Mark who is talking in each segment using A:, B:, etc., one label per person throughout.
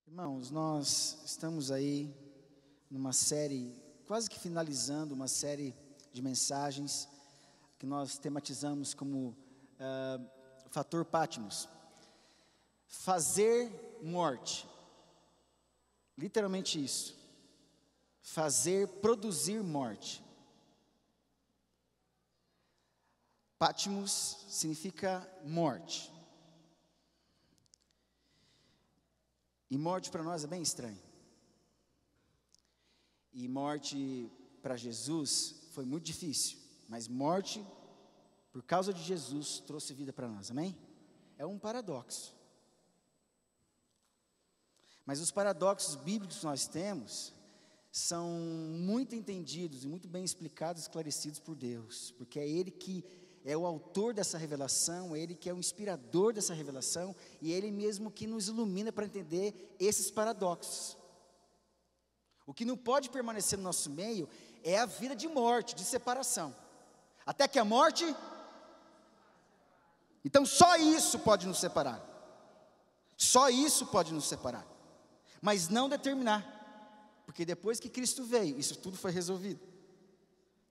A: Irmãos, nós estamos aí numa série, quase que finalizando uma série de mensagens que nós tematizamos como fator Patmos. Fazer morte, literalmente isso, produzir morte. Patmos significa morte. E morte para nós é bem estranho. E morte para Jesus foi muito difícil. Mas morte, por causa de Jesus, trouxe vida para nós, amém? É um paradoxo. Mas os paradoxos bíblicos que nós temos são muito entendidos e muito bem explicados e esclarecidos por Deus. Porque é Ele que é o autor dessa revelação, é Ele que é o inspirador dessa revelação, e é Ele mesmo que nos ilumina para entender esses paradoxos. O que não pode permanecer no nosso meio é a vida de morte, de separação. Até que a morte... Então só isso pode nos separar. Só isso pode nos separar. Mas não determinar. Porque depois que Cristo veio, isso tudo foi resolvido.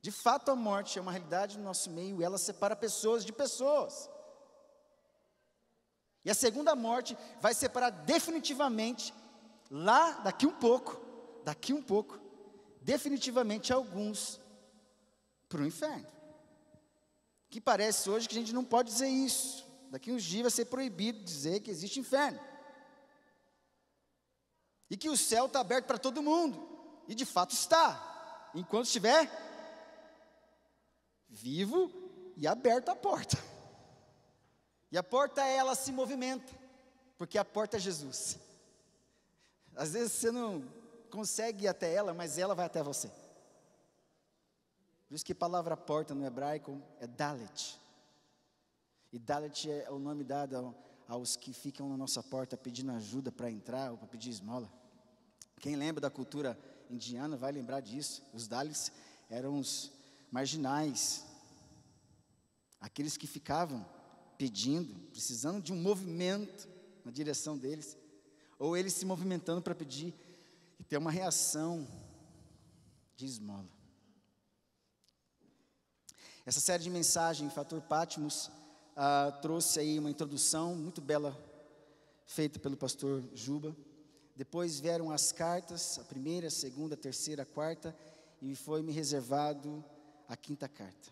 A: De fato, a morte é uma realidade no nosso meio e ela separa pessoas de pessoas. E a segunda morte vai separar definitivamente, lá daqui um pouco, definitivamente alguns para o inferno. Que parece hoje que a gente não pode dizer isso. Daqui uns dias vai ser proibido dizer que existe inferno. E que o céu está aberto para todo mundo. E de fato está. Enquanto estiver vivo e aberta a porta. E a porta, ela se movimenta, porque a porta é Jesus. Às vezes você não consegue ir até ela, mas ela vai até você. Por isso que a palavra porta no hebraico é Dalet. E Dalet é o nome dado aos que ficam na nossa porta pedindo ajuda para entrar ou para pedir esmola. Quem lembra da cultura indiana vai lembrar disso. Os Dalits eram os marginais, aqueles que ficavam pedindo, precisando de um movimento na direção deles, ou eles se movimentando para pedir e ter uma reação de esmola. Essa série de mensagens, Fator Patmos, trouxe aí uma introdução muito bela, feita pelo pastor Juba. Depois vieram as cartas, a primeira, a segunda, a terceira, a quarta, e foi me reservado a quinta carta,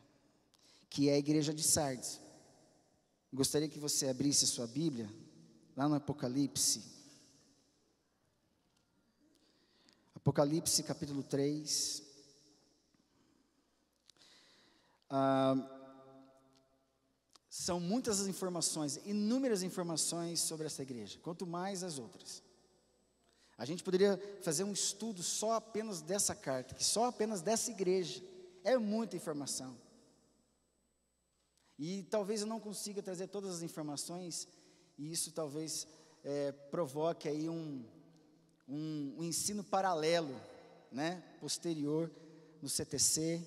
A: que é a igreja de Sardes. Gostaria que você abrisse a sua Bíblia, lá no Apocalipse. Apocalipse capítulo 3. São muitas as informações, inúmeras informações sobre essa igreja, quanto mais as outras. A gente poderia fazer um estudo só apenas dessa carta, que só apenas dessa igreja. É muita informação. E talvez eu não consiga trazer todas as informações, e isso talvez provoque aí um ensino paralelo, né, posterior no CTC.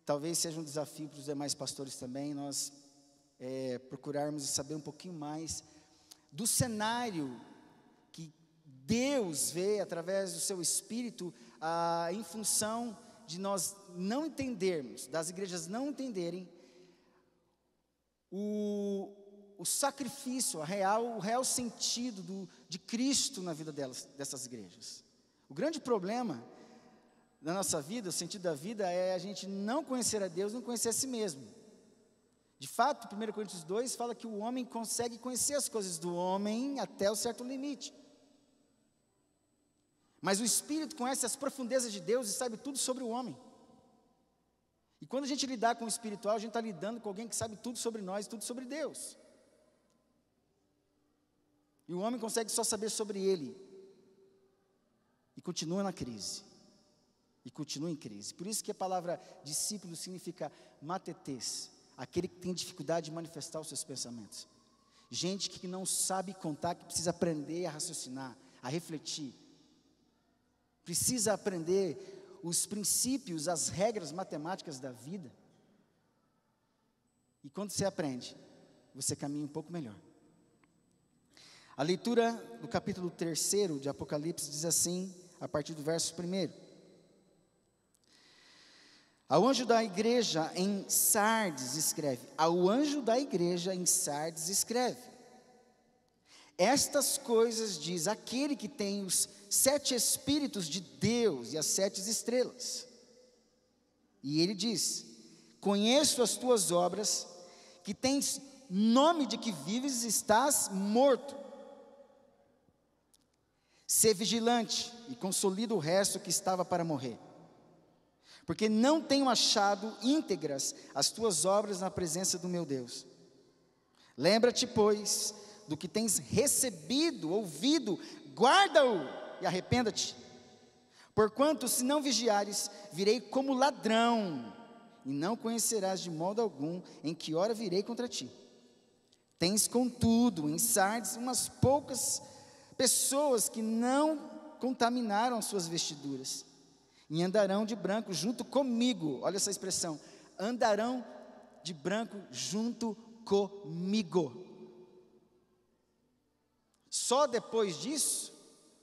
A: Talvez seja um desafio para os demais pastores também, nós procurarmos saber um pouquinho mais do cenário que Deus vê através do seu Espírito, em função de nós não entendermos, das igrejas não entenderem o sacrifício, o real sentido de Cristo na vida dessas igrejas. O grande problema da nossa vida, o sentido da vida, é a gente não conhecer a Deus, não conhecer a si mesmo. De fato, 1 Coríntios 2 fala que o homem consegue conhecer as coisas do homem até um certo limite. Mas o Espírito conhece as profundezas de Deus e sabe tudo sobre o homem. E quando a gente lidar com o espiritual, a gente está lidando com alguém que sabe tudo sobre nós, tudo sobre Deus. E o homem consegue só saber sobre ele. E continua na crise. E continua em crise. Por isso que a palavra discípulo significa matetes, aquele que tem dificuldade de manifestar os seus pensamentos. Gente que não sabe contar, que precisa aprender a raciocinar, a refletir. Precisa aprender os princípios, as regras matemáticas da vida. E quando você aprende, você caminha um pouco melhor. A leitura do capítulo 3 de Apocalipse diz assim, a partir do verso 1. Ao anjo da igreja em Sardes escreve, ao anjo da igreja em Sardes escreve, estas coisas diz aquele que tem os 7 Espíritos de Deus e as 7 estrelas. E ele diz, conheço as tuas obras, que tens nome de que vives e estás morto. Sê vigilante e consolida o resto que estava para morrer. Porque não tenho achado íntegras as tuas obras na presença do meu Deus. Lembra-te, pois, do que tens recebido, ouvido, guarda-o e arrependa-te. Porquanto, se não vigiares, virei como ladrão, e não conhecerás de modo algum em que hora virei contra ti. Tens, contudo, em Sardes umas poucas pessoas que não contaminaram suas vestiduras, e andarão de branco junto comigo. Olha essa expressão, andarão de branco junto comigo. Só depois disso,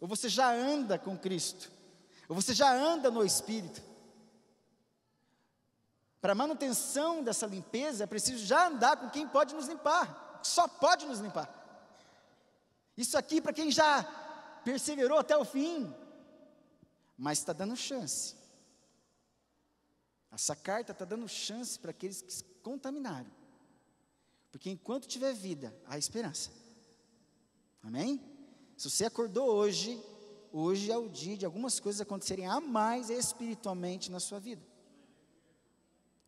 A: ou você já anda com Cristo, ou você já anda no Espírito. Para a manutenção dessa limpeza, é preciso já andar com quem pode nos limpar, só pode nos limpar. Isso aqui para quem já perseverou até o fim, mas está dando chance. Essa carta está dando chance para aqueles que se contaminaram, porque enquanto tiver vida, há esperança. Amém? Se você acordou hoje é o dia de algumas coisas acontecerem a mais espiritualmente na sua vida.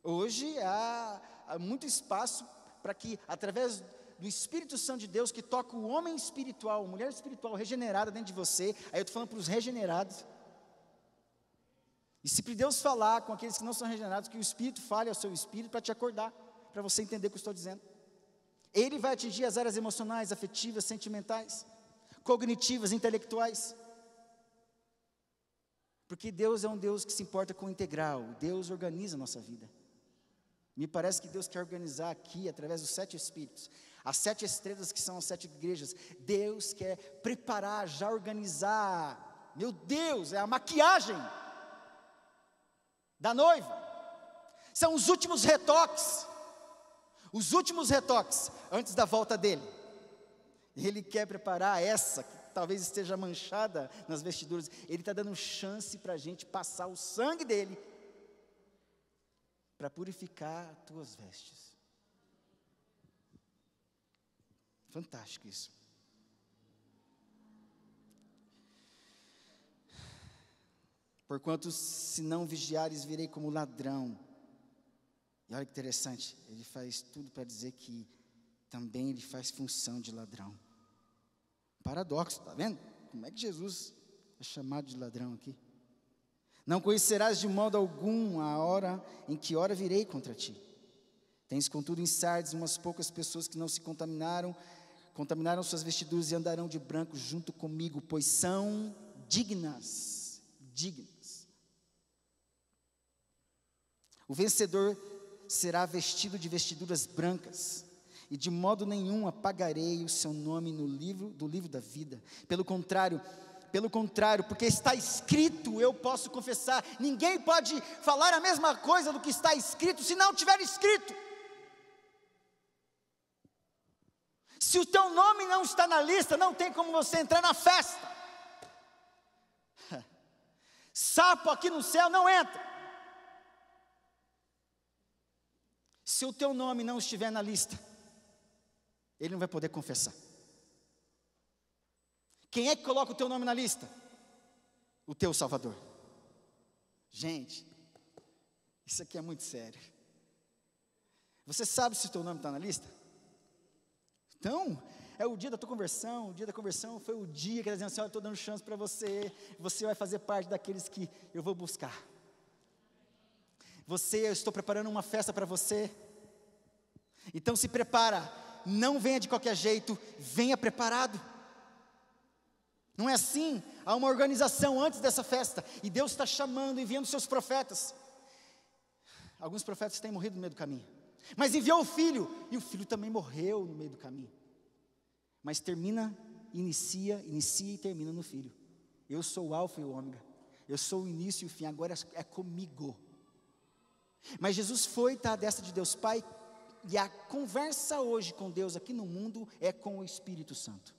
A: Hoje há muito espaço para que, através do Espírito Santo de Deus, que toca o homem espiritual, a mulher espiritual regenerada dentro de você, aí eu estou falando para os regenerados, e se Deus falar com aqueles que não são regenerados, que o Espírito fale ao seu espírito para te acordar, para você entender o que eu estou dizendo. Ele vai atingir as áreas emocionais, afetivas, sentimentais, cognitivas, intelectuais, porque Deus é um Deus que se importa com o integral. Deus organiza a nossa vida. Me parece que Deus quer organizar aqui, através dos 7 Espíritos, as 7 estrelas que são as 7 igrejas. Deus quer preparar, já organizar. Meu Deus, é a maquiagem da noiva. São os últimos retoques. Os últimos retoques antes da volta dele. Ele quer preparar essa que talvez esteja manchada nas vestiduras. Ele está dando chance para a gente passar o sangue dele para purificar as tuas vestes. Fantástico isso. Porquanto se não vigiares, virei como ladrão. E olha que interessante, ele faz tudo para dizer que também ele faz função de ladrão. Paradoxo, está vendo? Como é que Jesus é chamado de ladrão aqui? Não conhecerás de modo algum a hora em que hora virei contra ti. Tens contudo em Sardes umas poucas pessoas que não se contaminaram suas vestiduras e andarão de branco junto comigo, pois são dignas. O vencedor será vestido de vestiduras brancas, e de modo nenhum apagarei o seu nome do livro da vida. Pelo contrário, porque está escrito, eu posso confessar. Ninguém pode falar a mesma coisa do que está escrito, se não tiver escrito. Se o teu nome não está na lista, não tem como você entrar na festa. Sapo aqui no céu não entra. Se o teu nome não estiver na lista, ele não vai poder confessar. Quem é que coloca o teu nome na lista? O teu Salvador. Gente, isso aqui é muito sério. Você sabe se o teu nome está na lista? Então, é o dia da tua conversão. O dia da conversão foi o dia que ele dizia assim: olha, eu estou dando chance para você. Você vai fazer parte daqueles que eu vou buscar. Eu estou preparando uma festa para você. Então se prepara. Não venha de qualquer jeito, venha preparado. Não é assim? Há uma organização antes dessa festa. E Deus está chamando, enviando seus profetas. Alguns profetas têm morrido no meio do caminho. Mas enviou o filho, e o filho também morreu no meio do caminho. Mas termina inicia e termina no Filho. Eu sou o alfa e o ômega. Eu sou o início e o fim, agora é comigo. Mas Jesus foi, está à destra de Deus Pai, e a conversa hoje com Deus aqui no mundo é com o Espírito Santo.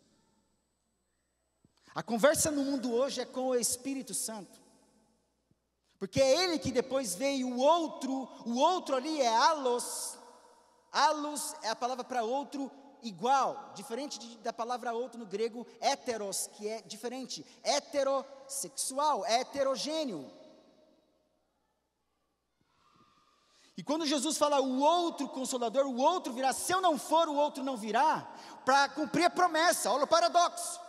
A: A conversa no mundo hoje é com o Espírito Santo. Porque é Ele que depois veio o outro ali é allos. Allos é a palavra para outro igual, diferente da palavra outro no grego, heteros, que é diferente, heterossexual, heterogêneo. E quando Jesus fala o outro consolador, o outro virá, se eu não for, o outro não virá, para cumprir a promessa, olha o paradoxo.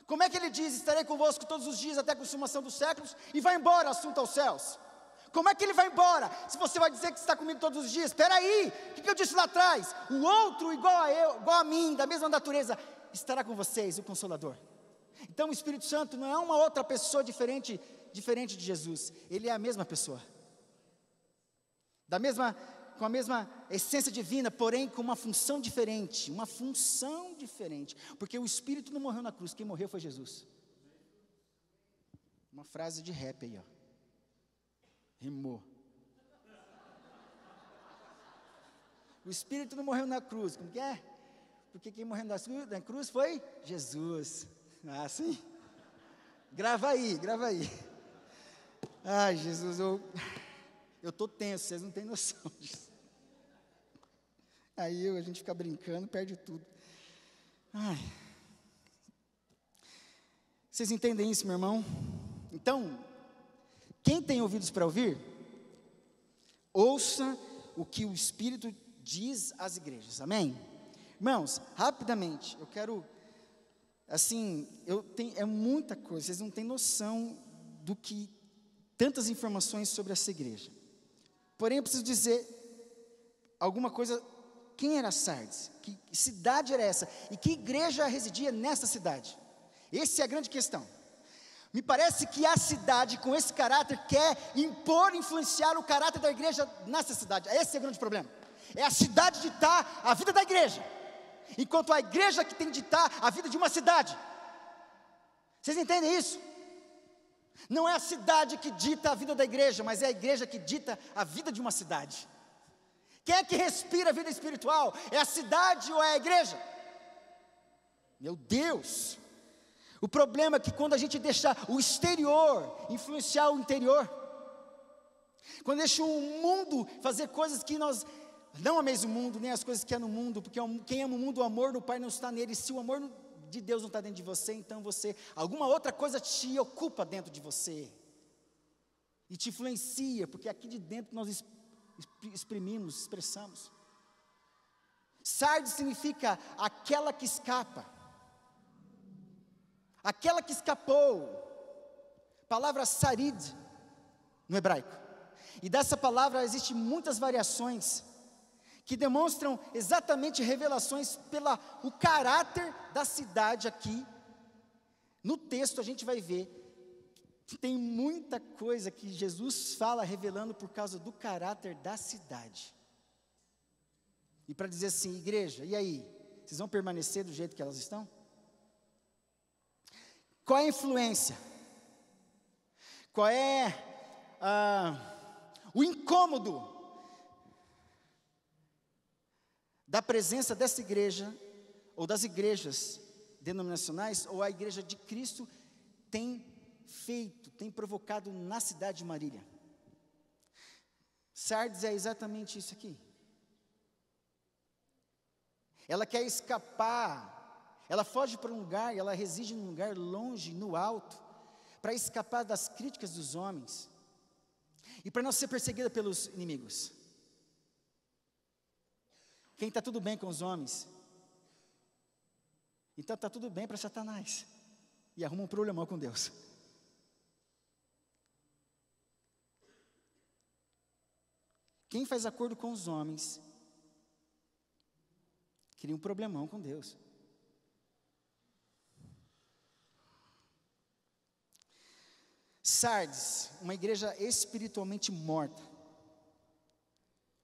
A: Como é que ele diz, estarei convosco todos os dias até a consumação dos séculos, e vai embora, assunto aos céus? Como é que ele vai embora, se você vai dizer que está comigo todos os dias? Espera aí, o que eu disse lá atrás? O outro igual a eu, igual a mim, da mesma natureza, estará com vocês, o Consolador. Então o Espírito Santo não é uma outra pessoa diferente de Jesus, ele é a mesma pessoa. Com a mesma essência divina, porém com uma função diferente, porque o Espírito não morreu na cruz, quem morreu foi Jesus. Uma frase de rap aí, ó. Rimou. O Espírito não morreu na cruz, como que é? Porque quem morreu na cruz foi Jesus. Ah, sim? Grava aí. Ai, Jesus, eu estou tenso, vocês não têm noção disso. Aí a gente fica brincando, perde tudo. Ai. Vocês entendem isso, meu irmão? Então, quem tem ouvidos para ouvir, ouça o que o Espírito diz às igrejas, amém? Irmãos, rapidamente, eu quero, é muita coisa, vocês não têm noção do que, tantas informações sobre essa igreja. Porém, eu preciso dizer alguma coisa, quem era Sardes? Que cidade era essa? E que igreja residia nessa cidade? Essa é a grande questão. Me parece que a cidade com esse caráter quer influenciar o caráter da igreja nessa cidade. Esse é o grande problema. É a cidade ditar a vida da igreja, enquanto a igreja que tem que ditar a vida de uma cidade. Vocês entendem isso? Não é a cidade que dita a vida da igreja, mas é a igreja que dita a vida de uma cidade. Quem é que respira a vida espiritual? É a cidade ou é a igreja? Meu Deus! O problema é que quando a gente deixa o exterior influenciar o interior, quando deixa o mundo fazer coisas que nós, não ameis o mundo, nem as coisas que há no mundo, porque quem ama o mundo, o amor do Pai não está nele. Se o amor de Deus não está dentro de você, então alguma outra coisa te ocupa dentro de você, e te influencia, porque aqui de dentro nós expressamos. Sardes significa aquela que escapa. Aquela que escapou, palavra sarid, no hebraico, e dessa palavra existem muitas variações, que demonstram exatamente revelações pelo caráter da cidade aqui. No texto a gente vai ver, que tem muita coisa que Jesus fala revelando por causa do caráter da cidade. E para dizer assim, igreja, e aí, vocês vão permanecer do jeito que elas estão? Qual é a influência? Qual é o incômodo da presença dessa igreja, ou das igrejas denominacionais, ou a igreja de Cristo tem provocado na cidade de Marília? Sardes é exatamente isso aqui. Ela quer escapar. Ela foge para um lugar, ela reside num lugar longe, no alto, para escapar das críticas dos homens, e para não ser perseguida pelos inimigos. Quem está tudo bem com os homens, então está tudo bem para Satanás, e arruma um problemão com Deus. Quem faz acordo com os homens, cria um problemão com Deus. Sardes, uma igreja espiritualmente morta.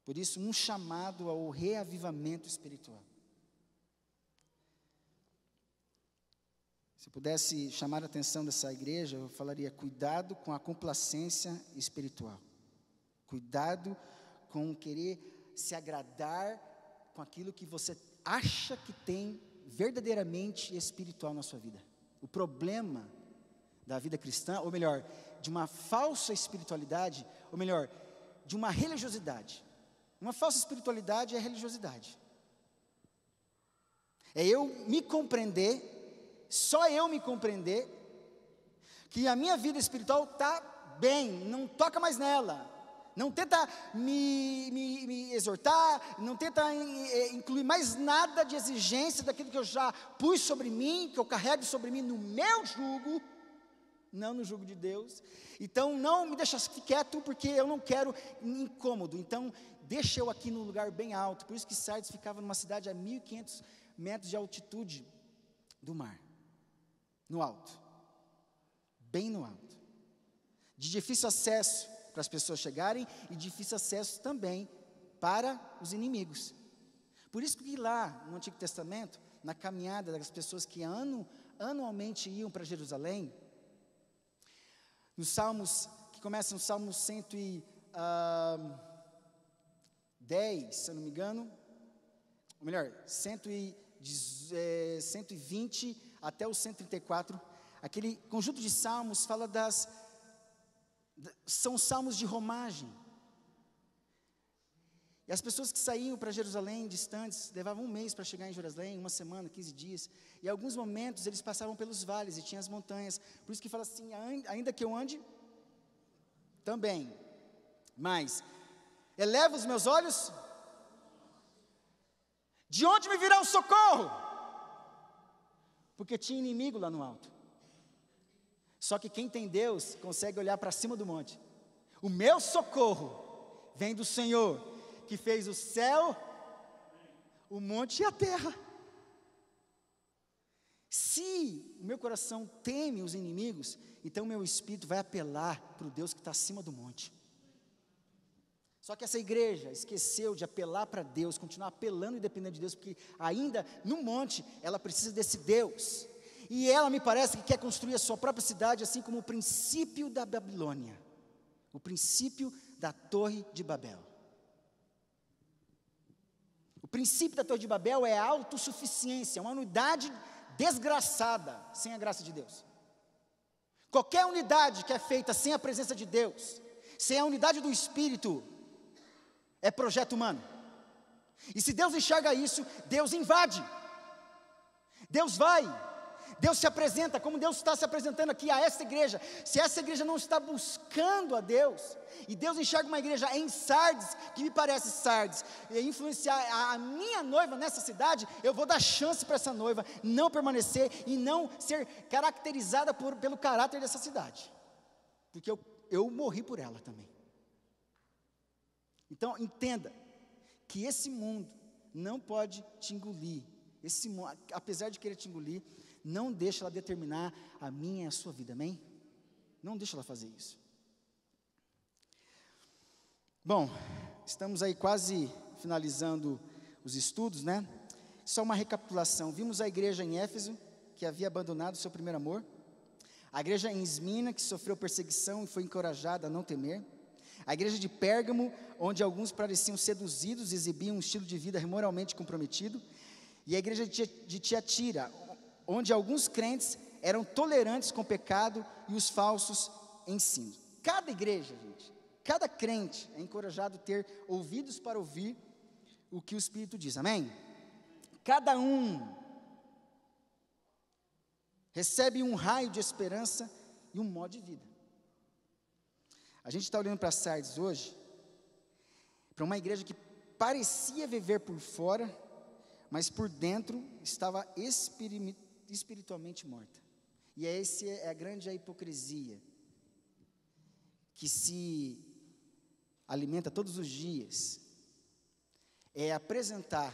A: Por isso, um chamado ao reavivamento espiritual. Se eu pudesse chamar a atenção dessa igreja, eu falaria: cuidado com a complacência espiritual. Cuidado com querer se agradar com aquilo que você acha que tem verdadeiramente espiritual na sua vida. O problema da vida cristã, ou melhor, de uma falsa espiritualidade, ou melhor, de uma religiosidade. Uma falsa espiritualidade é religiosidade. É eu me compreender, só eu me compreender, que a minha vida espiritual está bem, não toca mais nela. Não tenta me exortar, não tenta incluir mais nada de exigência daquilo que eu já pus sobre mim, que eu carrego sobre mim no meu jugo, não no jugo de Deus. Então não me deixa quieto, porque eu não quero incômodo. Então deixa eu aqui num lugar bem alto. Por isso que Sardes ficava numa cidade a 1.500 metros de altitude do mar, no alto, bem no alto, de difícil acesso para as pessoas chegarem, e difícil acesso também para os inimigos. Por isso que lá no Antigo Testamento, na caminhada das pessoas que anualmente iam para Jerusalém, nos Salmos, que começam no Salmo 110, se eu não me engano, ou melhor, 120 até o 134, aquele conjunto de salmos fala são salmos de romagem. E as pessoas que saíam para Jerusalém, distantes, levavam um mês para chegar em Jerusalém, uma semana, 15 dias. E em alguns momentos eles passavam pelos vales e tinham as montanhas. Por isso que fala assim: ainda que eu ande, também. Mas, eleva os meus olhos, de onde me virá o socorro? Porque tinha inimigo lá no alto. Só que quem tem Deus consegue olhar para cima do monte. O meu socorro vem do Senhor, que fez o céu, o monte e a terra. Se o meu coração teme os inimigos, então meu espírito vai apelar para o Deus que está acima do monte. Só que essa igreja esqueceu de apelar para Deus, continuar apelando e dependendo de Deus, porque ainda no monte ela precisa desse Deus. E ela me parece que quer construir a sua própria cidade, assim como o princípio da Babilônia, o princípio da Torre de Babel. O princípio da Torre de Babel é a autossuficiência, uma unidade desgraçada, sem a graça de Deus. Qualquer unidade que é feita sem a presença de Deus, sem a unidade do Espírito, é projeto humano. E se Deus enxerga isso, Deus invade. Deus vai. Deus se apresenta, como Deus está se apresentando aqui a essa igreja. Se essa igreja não está buscando a Deus, e Deus enxerga uma igreja em Sardes, que me parece Sardes, e influenciar a minha noiva nessa cidade, eu vou dar chance para essa noiva não permanecer e não ser caracterizada pelo caráter dessa cidade, porque eu morri por ela também. Então entenda que esse mundo não pode te engolir. Esse mundo, apesar de querer te engolir, não deixa ela determinar a minha e a sua vida, amém? Não deixa ela fazer isso. Bom, estamos aí quase finalizando os estudos, né? Só uma recapitulação. Vimos a igreja em Éfeso, que havia abandonado o seu primeiro amor. A igreja em Esmina, que sofreu perseguição e foi encorajada a não temer. A igreja de Pérgamo, onde alguns pareciam seduzidos e exibiam um estilo de vida moralmente comprometido. E a igreja de Tiatira, onde alguns crentes eram tolerantes com o pecado e os falsos ensinos. Cada igreja, gente, cada crente é encorajado a ter ouvidos para ouvir o que o Espírito diz, amém? Cada um recebe um raio de esperança e um modo de vida. A gente está olhando para Sardes hoje, para uma igreja que parecia viver por fora, mas por dentro estava espiritualmente morta. E essa é a grande hipocrisia, que se alimenta todos os dias, é apresentar.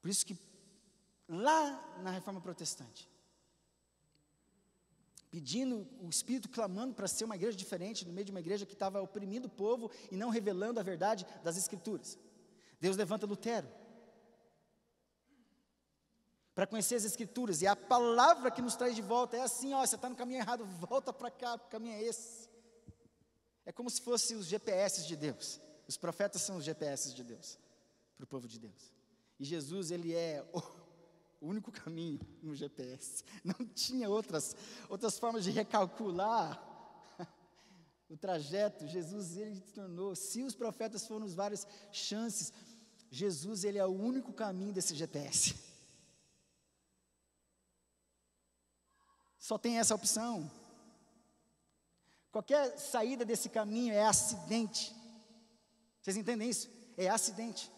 A: Por isso que lá na Reforma Protestante, pedindo, o Espírito clamando para ser uma igreja diferente, no meio de uma igreja que estava oprimindo o povo e não revelando a verdade das Escrituras. Deus levanta Lutero. para conhecer as Escrituras, e a palavra que nos traz de volta é assim: ó, você está no caminho errado, volta para cá, o caminho é esse. É como se fossem os GPS de Deus. Os profetas são os GPS de Deus, para o povo de Deus. E Jesus, ele é o único caminho no GPS. Não tinha outras formas de recalcular o trajeto. Jesus, ele se tornou, se os profetas foram as várias chances, Jesus, ele é o único caminho desse GPS. Só tem essa opção. Qualquer saída desse caminho é acidente. Vocês entendem isso? É acidente.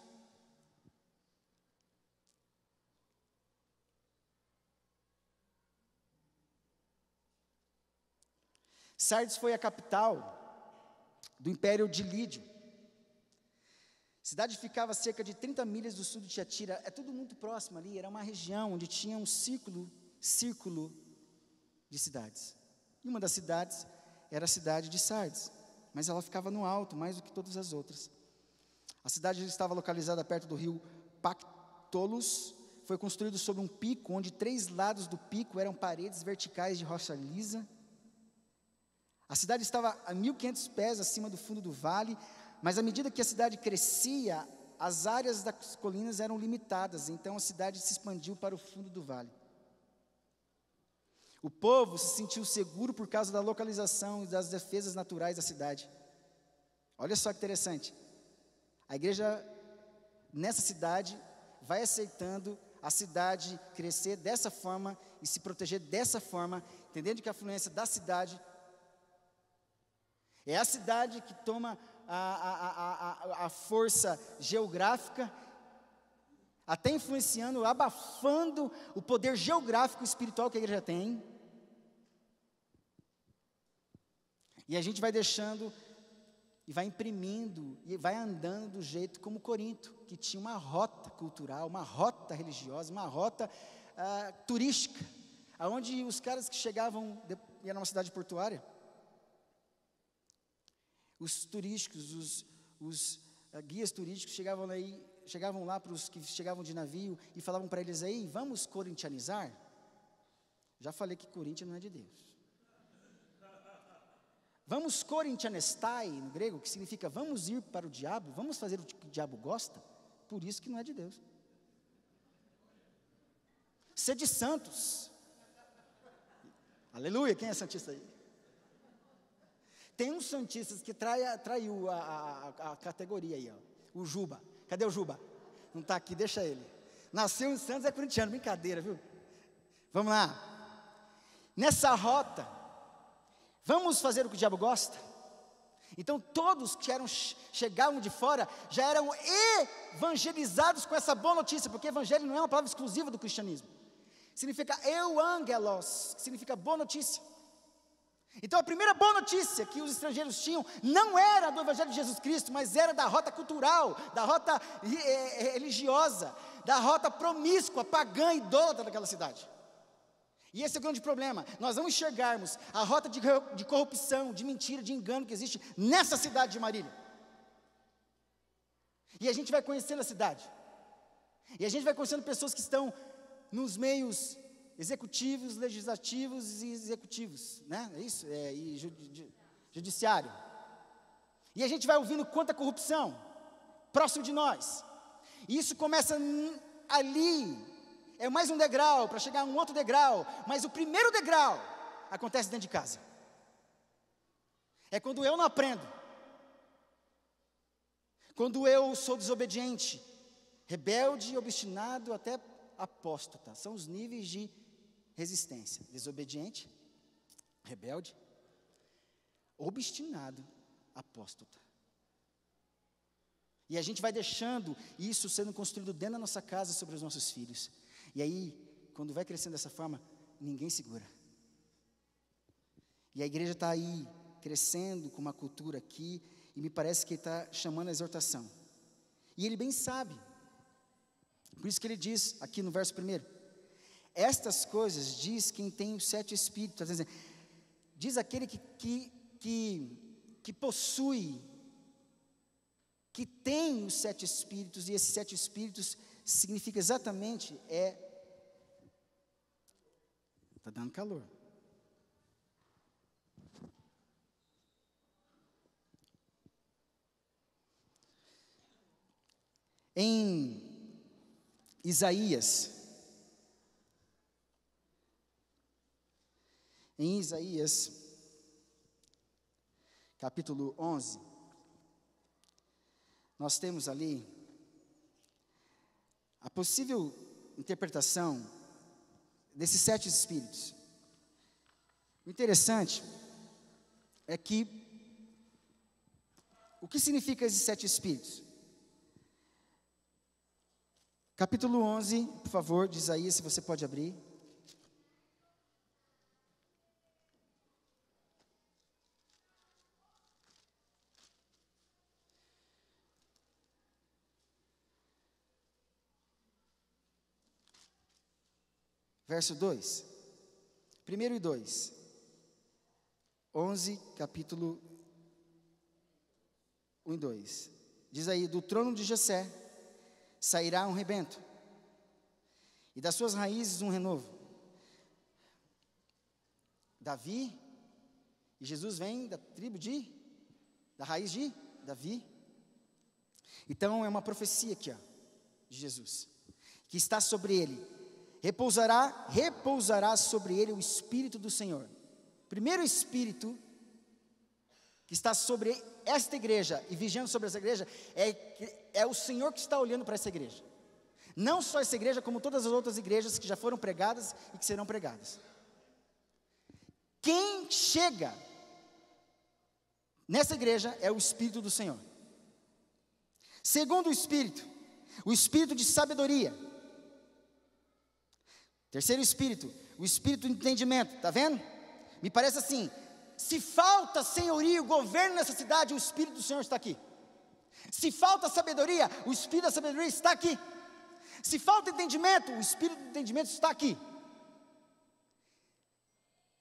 A: Sardes foi a capital do Império de Lídio. A cidade ficava a cerca de 30 milhas do sul de Tiatira. É tudo muito próximo ali. Era uma região onde tinha um círculo de cidades. E uma das cidades era a cidade de Sardes, mas ela ficava no alto, mais do que todas as outras. A cidade estava localizada perto do rio Pactolus. Foi construído sobre um pico, onde 3 lados do pico eram paredes verticais de rocha lisa. A cidade estava a 1.500 pés acima do fundo do vale, mas à medida que a cidade crescia, as áreas das colinas eram limitadas, então a cidade se expandiu para o fundo do vale. O povo se sentiu seguro por causa da localização e das defesas naturais da cidade. Olha só que interessante. A igreja, nessa cidade, vai aceitando a cidade crescer dessa forma e se proteger dessa forma, entendendo que a influência da cidade é a cidade que toma a força geográfica, até influenciando, abafando o poder geográfico e espiritual que a igreja tem. E a gente vai deixando, e vai imprimindo, e vai andando do jeito como Corinto, que tinha uma rota cultural, uma rota religiosa, uma rota turística, aonde os caras que chegavam, e era uma cidade portuária, os turísticos, os guias turísticos chegavam lá para os que chegavam de navio e falavam para eles aí: vamos corintianizar? Já falei que Coríntia não é de Deus. Vamos corintianestai, no grego, que significa vamos ir para o diabo, vamos fazer o que o diabo gosta, por isso que não é de Deus. Sede santos. Aleluia, quem é santista aí? Tem uns santistas que traiu a categoria aí, ó. O Juba. Cadê o Juba? Não está aqui, deixa ele. Nasceu em Santos, é corintiano, brincadeira, viu? Vamos lá. Nessa rota, vamos fazer o que o diabo gosta? Então todos que chegavam de fora já eram evangelizados com essa boa notícia, porque evangelho não é uma palavra exclusiva do cristianismo. Significa euangelos, que significa boa notícia. Então a primeira boa notícia que os estrangeiros tinham não era do evangelho de Jesus Cristo, mas era da rota cultural, da rota religiosa, da rota promíscua, pagã, idólatra daquela cidade. E esse é o grande problema. Nós vamos enxergarmos a rota de corrupção, de mentira, de engano que existe nessa cidade de Marília. E a gente vai conhecendo a cidade. E a gente vai conhecendo pessoas que estão nos meios executivos, legislativos e executivos, né? É isso? E judiciário. E a gente vai ouvindo quanta corrupção próximo de nós. E isso começa ali. É mais um degrau para chegar a um outro degrau. Mas o primeiro degrau acontece dentro de casa. É quando eu não aprendo. Quando eu sou desobediente, rebelde, obstinado, até apóstata. São os níveis de resistência: desobediente, rebelde, obstinado, apóstata. E a gente vai deixando isso sendo construído dentro da nossa casa sobre os nossos filhos. E aí, quando vai crescendo dessa forma, ninguém segura. E a igreja está aí crescendo com uma cultura aqui, e me parece que ele está chamando a exortação. E ele bem sabe. Por isso que ele diz aqui no verso 1: estas coisas diz quem tem os 7 espíritos. Diz aquele que possui, que tem os 7 espíritos, e esses 7 espíritos significa exatamente Está dando calor. Em Isaías, capítulo 11, nós temos ali a possível interpretação desses 7 espíritos. O interessante é que, o que significa esses 7 espíritos? Capítulo 11, por favor, de Isaías, se você pode abrir. Verso 2, 1 e 2, 11, capítulo 1 e 2, diz aí: do trono de Jessé sairá um rebento, e das suas raízes um renovo. Davi, e Jesus vem da tribo da raiz de Davi. Então é uma profecia aqui, ó, de Jesus, que está sobre ele. Repousará sobre ele o Espírito do Senhor. Primeiro Espírito que está sobre esta igreja e vigiando sobre essa igreja é o Senhor que está olhando para essa igreja. Não só essa igreja, como todas as outras igrejas que já foram pregadas e que serão pregadas. Quem chega nessa igreja é o Espírito do Senhor. Segundo o Espírito de sabedoria. Terceiro Espírito, o Espírito de entendimento, está vendo? Me parece assim, se falta senhorio, governo nessa cidade, o Espírito do Senhor está aqui. Se falta sabedoria, o Espírito da sabedoria está aqui. Se falta entendimento, o Espírito do entendimento está aqui.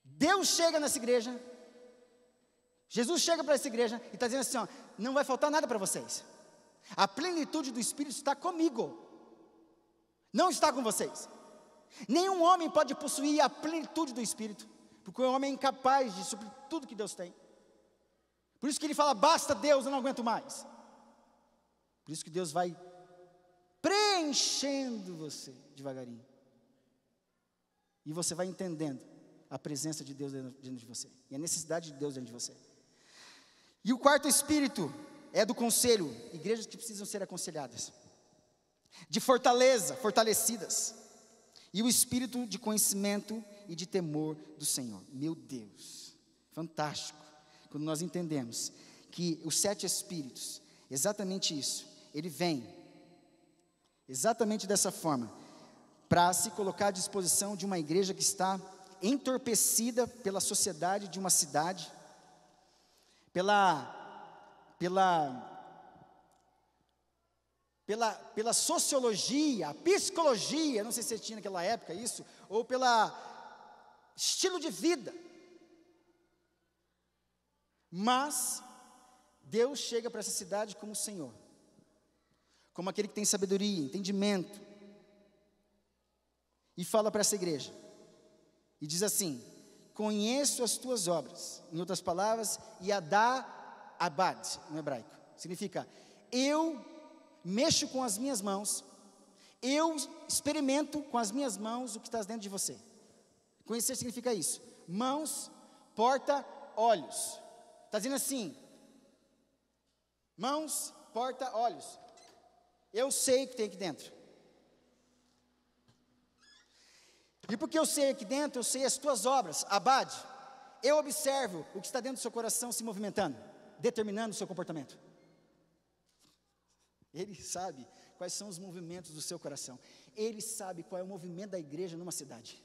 A: Deus chega nessa igreja, Jesus chega para essa igreja e está dizendo assim, ó, não vai faltar nada para vocês. A plenitude do Espírito está comigo, não está com vocês. Nenhum homem pode possuir a plenitude do Espírito, porque o homem é incapaz de suprir tudo que Deus tem. Por isso que ele fala, basta Deus, eu não aguento mais. Por isso que Deus vai preenchendo você devagarinho, e você vai entendendo a presença de Deus dentro de você, e a necessidade de Deus dentro de você. E o quarto Espírito é do conselho, igrejas que precisam ser aconselhadas, de fortalecidas, e o Espírito de conhecimento e de temor do Senhor. Meu Deus, fantástico, quando nós entendemos que os 7 Espíritos, exatamente isso, ele vem, exatamente dessa forma, para se colocar à disposição de uma igreja que está entorpecida pela sociedade de uma cidade, pela sociologia, psicologia, não sei se tinha naquela época isso, ou pela estilo de vida. Mas Deus chega para essa cidade como o Senhor, como aquele que tem sabedoria, entendimento, e fala para essa igreja, e diz assim: conheço as tuas obras, em outras palavras, Yadá Abad, no hebraico, significa, eu mexo com as minhas mãos, eu experimento com as minhas mãos o que está dentro de você. Conhecer significa isso, mãos, porta, olhos, está dizendo assim, mãos, porta, olhos, eu sei o que tem aqui dentro, e porque eu sei aqui dentro, eu sei as tuas obras, Abad, eu observo o que está dentro do seu coração se movimentando, determinando o seu comportamento. Ele sabe quais são os movimentos do seu coração. Ele sabe qual é o movimento da igreja numa cidade.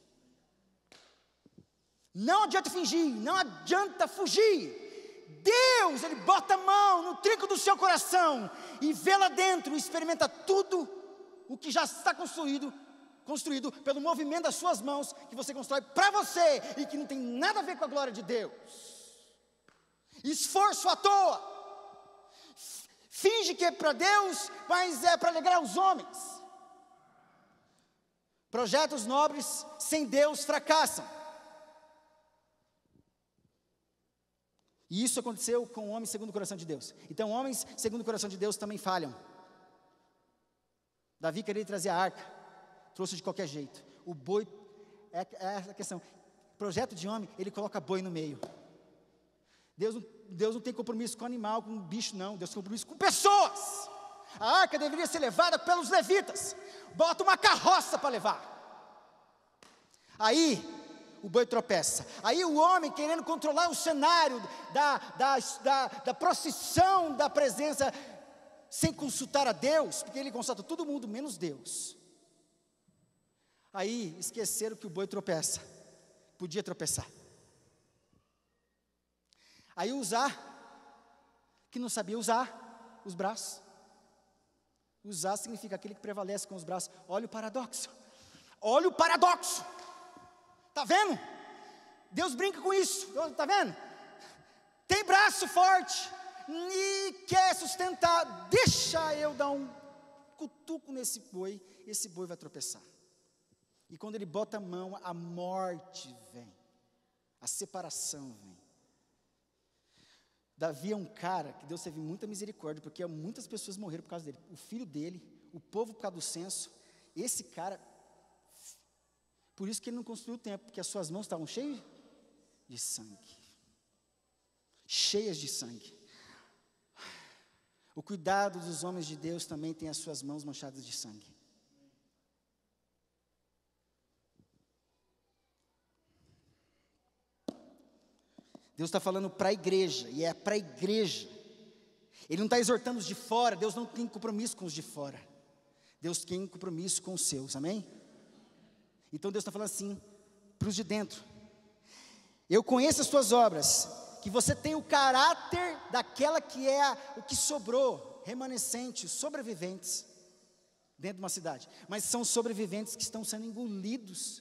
A: Não adianta fingir, não adianta fugir. Deus, Ele bota a mão no trinco do seu coração e vê lá dentro, e experimenta tudo o que já está construído pelo movimento das suas mãos, que você constrói para você, e que não tem nada a ver com a glória de Deus. Esforço à toa. Finge que é para Deus, mas é para alegrar os homens. Projetos nobres sem Deus fracassam. E isso aconteceu com homens segundo o coração de Deus. Então, homens segundo o coração de Deus também falham. Davi queria trazer a arca, trouxe de qualquer jeito. O boi, é a questão. Projeto de homem, ele coloca boi no meio. Deus não tem compromisso com animal, com bicho, não. Deus tem compromisso com pessoas. A arca deveria ser levada pelos levitas. Bota uma carroça para levar. Aí o boi tropeça. Aí o homem, querendo controlar o cenário da procissão da presença, sem consultar a Deus, porque ele consulta todo mundo menos Deus. Aí esqueceram que o boi tropeça. Podia tropeçar. Aí Uzá, que não sabia usar os braços. Uzá significa aquele que prevalece com os braços. Olha o paradoxo. Olha o paradoxo. Está vendo? Deus brinca com isso. Está vendo? Tem braço forte e quer sustentar. Deixa eu dar um cutuco nesse boi. Esse boi vai tropeçar. E quando ele bota a mão, a morte vem. A separação vem. Davi é um cara que Deus teve muita misericórdia, porque muitas pessoas morreram por causa dele. O filho dele, o povo por causa do censo. Esse cara, por isso que ele não construiu o templo, porque as suas mãos estavam cheias de sangue. Cheias de sangue. O cuidado dos homens de Deus também tem as suas mãos manchadas de sangue. Deus está falando para a igreja, e é para a igreja. Ele não está exortando os de fora, Deus não tem compromisso com os de fora. Deus tem compromisso com os seus, amém? Então Deus está falando assim, para os de dentro. Eu conheço as tuas obras, que você tem o caráter daquela que é o que sobrou, remanescente, os sobreviventes, dentro de uma cidade. Mas são sobreviventes que estão sendo engolidos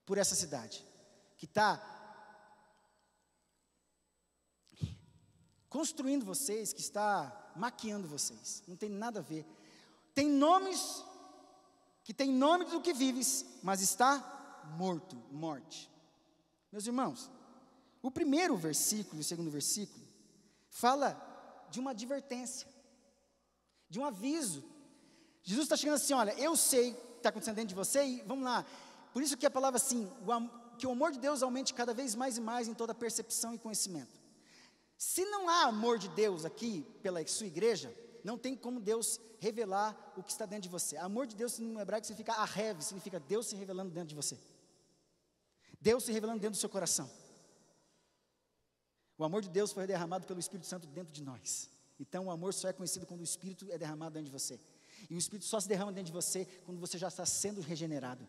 A: por essa cidade, que está construindo vocês, que está maquiando vocês. Não tem nada a ver. Tem nomes, que tem nome do que vives, mas está morto, morte. Meus irmãos, o primeiro versículo e o segundo versículo, fala de uma advertência, de um aviso. Jesus está chegando assim, olha, eu sei o que está acontecendo dentro de você, e vamos lá. Por isso que a palavra assim, que o amor de Deus aumente cada vez mais e mais em toda percepção e conhecimento. Se não há amor de Deus aqui, pela sua igreja, não tem como Deus revelar o que está dentro de você. Amor de Deus no hebraico significa ahev, significa Deus se revelando dentro de você. Deus se revelando dentro do seu coração. O amor de Deus foi derramado pelo Espírito Santo dentro de nós. Então o amor só é conhecido quando o Espírito é derramado dentro de você. E o Espírito só se derrama dentro de você quando você já está sendo regenerado.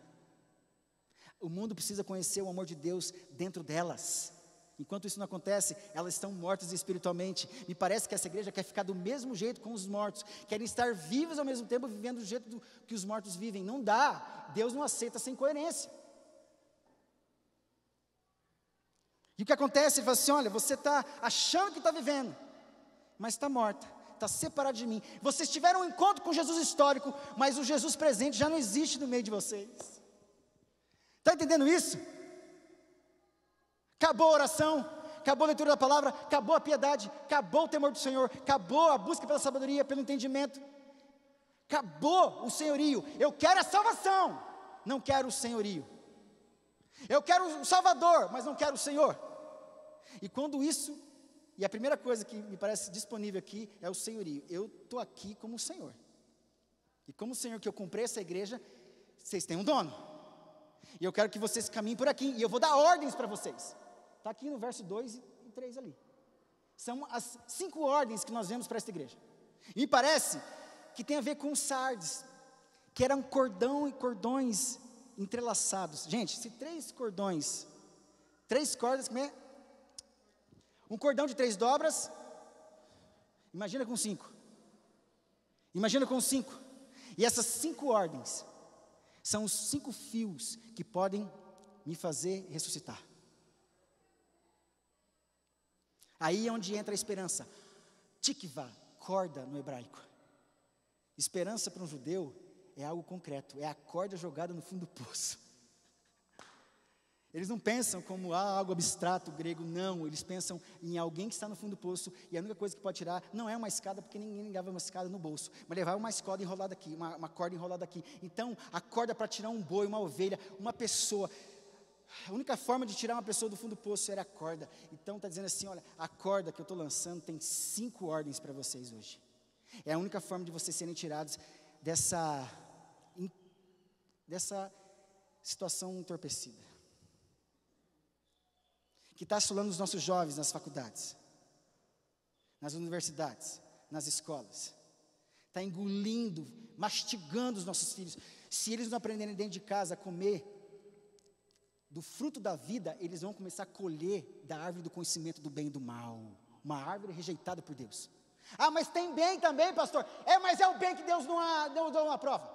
A: O mundo precisa conhecer o amor de Deus dentro delas. Enquanto isso não acontece, elas estão mortas espiritualmente. Me parece que essa igreja quer ficar do mesmo jeito com os mortos. Querem estar vivos ao mesmo tempo, vivendo do jeito que os mortos vivem. Não dá. Deus não aceita sem coerência. E o que acontece? Ele fala assim, olha, você está achando que está vivendo, mas está morta, está separado de mim. Vocês tiveram um encontro com Jesus histórico, mas o Jesus presente já não existe no meio de vocês. Está entendendo isso? Acabou a oração, acabou a leitura da palavra, acabou a piedade, acabou o temor do Senhor, acabou a busca pela sabedoria, pelo entendimento, acabou o senhorio. Eu quero a salvação, não quero o senhorio. Eu quero o Salvador, mas não quero o Senhor. E quando isso, e a primeira coisa que me parece disponível aqui é o senhorio. Eu estou aqui como o Senhor. E como o Senhor que eu comprei essa igreja, vocês têm um dono. E eu quero que vocês caminhem por aqui, e eu vou dar ordens para vocês. Está aqui no verso 2 e 3 ali. São as 5 ordens que nós vemos para esta igreja. E me parece que tem a ver com sardes, que eram cordão e cordões entrelaçados. Gente, se 3 cordões, 3 cordas, como é? Um cordão de 3 dobras, imagina com 5. Imagina com 5. E essas 5 ordens são os 5 fios que podem me fazer ressuscitar. Aí é onde entra a esperança. Tikvah, corda no hebraico. Esperança para um judeu é algo concreto, é a corda jogada no fundo do poço. Eles não pensam como algo abstrato grego, não. Eles pensam em alguém que está no fundo do poço, e a única coisa que pode tirar não é uma escada, porque ninguém levava uma escada no bolso, mas levava uma escada enrolada aqui, uma corda enrolada aqui. Então, a corda para tirar um boi, uma ovelha, uma pessoa, a única forma de tirar uma pessoa do fundo do poço era a corda. Então está dizendo assim, olha, a corda que eu estou lançando tem 5 ordens para vocês hoje. É a única forma de vocês serem tirados dessa situação entorpecida, que está assolando os nossos jovens nas faculdades, nas universidades, nas escolas. Está engolindo, mastigando os nossos filhos. Se eles não aprenderem dentro de casa a comer do fruto da vida, eles vão começar a colher da árvore do conhecimento do bem e do mal. Uma árvore rejeitada por Deus. Ah, mas tem bem também, pastor. Mas é o bem que Deus não aprova.